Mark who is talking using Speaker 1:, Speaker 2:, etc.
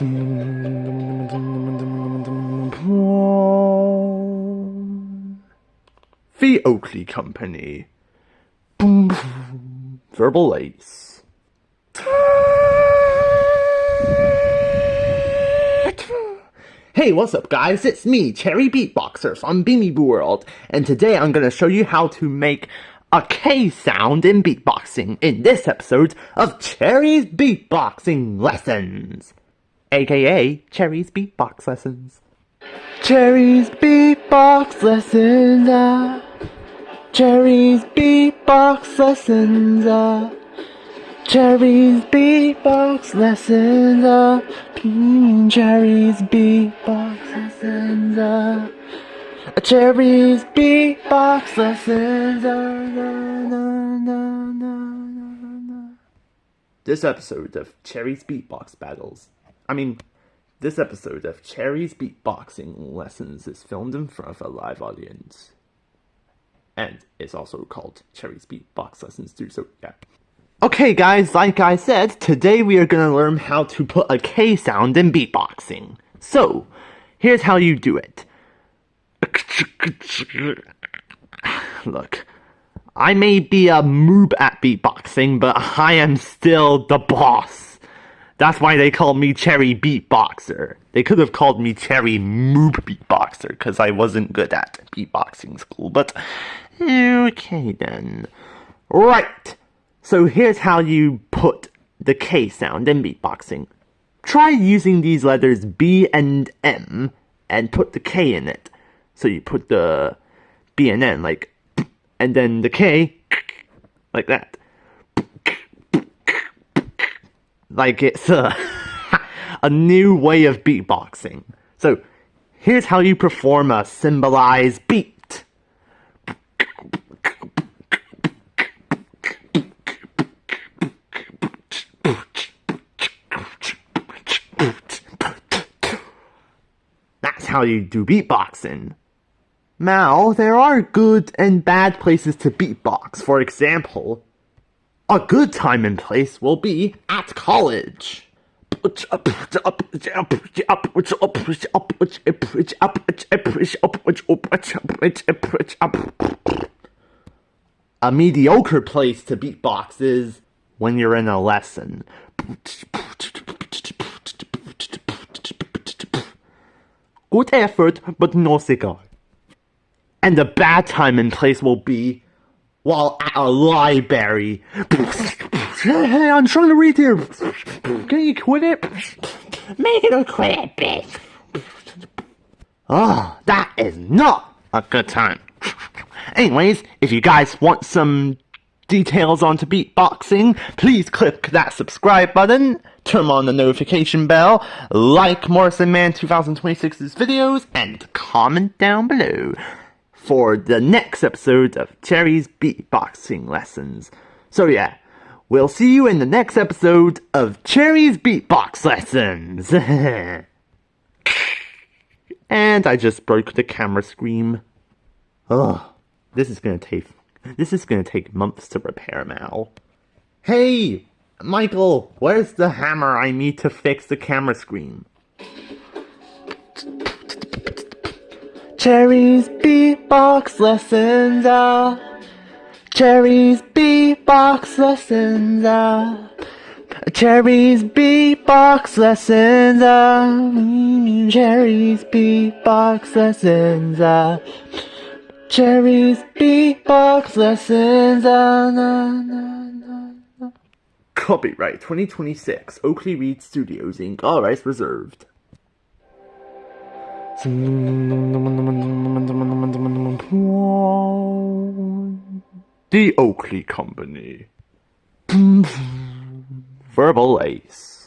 Speaker 1: The Oakley Company. Verbal Ace. Hey, what's up guys? It's me, Cherry Beatboxer from Beanie Boo World, and today I'm gonna show you how to make a K sound in beatboxing in this episode of Cherry's Beatboxing Lessons, aka Cherry's Beatbox Lessons. Cherry's Beatbox Lessons, Cherry's Beatbox Lessons, Cherry's Beatbox Lessons, Cherry's Beatbox Lessons, Cherry's Beatbox Lessons. This episode of Cherry's Beatbox Beatboxing Lessons is filmed in front of a live audience. And it's also called Cherry's Beatbox Lessons too, so yeah. Okay guys, like I said, today we are gonna learn how to put a K sound in beatboxing. So, here's how you do it. Look, I may be a moob at beatboxing, but I am still the boss. That's why they call me Cherry Beatboxer. They could have called me Cherry Moob Beatboxer, because I wasn't good at beatboxing school, but okay then. Right, so here's how you put the K sound in beatboxing. Try using these letters B and M and put the K in it. So you put the B and N like, and then the K like that. Like it's a new way of beatboxing. So here's how you perform a symbolized beat. That's how you do beatboxing. Now, there are good and bad places to beatbox. For example, a good time and place will be at college. A mediocre place to beatbox is when you're in a lesson. Good effort, but no cigar. And the bad time and place will be while at a library. Hey, I'm trying to read here. Can you quit it? Make it quit it, bitch. Oh, that is not a good time. Anyways, if you guys want some details onto beatboxing, please click that subscribe button, turn on the notification bell, like Morrison Man 2026's videos, and comment down below for the next episode of Cherry's Beatboxing Lessons. So yeah, we'll see you in the next episode of Cherry's Beatbox Lessons. And I just broke the camera screen. Ugh, this is gonna take months to repair now. Hey, Michael, where's the hammer I need to fix the camera screen? Cherry's Beatbox Lessons, Cherry's Beatbox Lessons, Cherry's Beatbox Lessons, Cherry's Beatbox Lessons, Cherry's Beatbox Lessons. Copyright 2026, Oakley Reed Studios Inc. All rights reserved. The Oakley Company. Verbal Ace.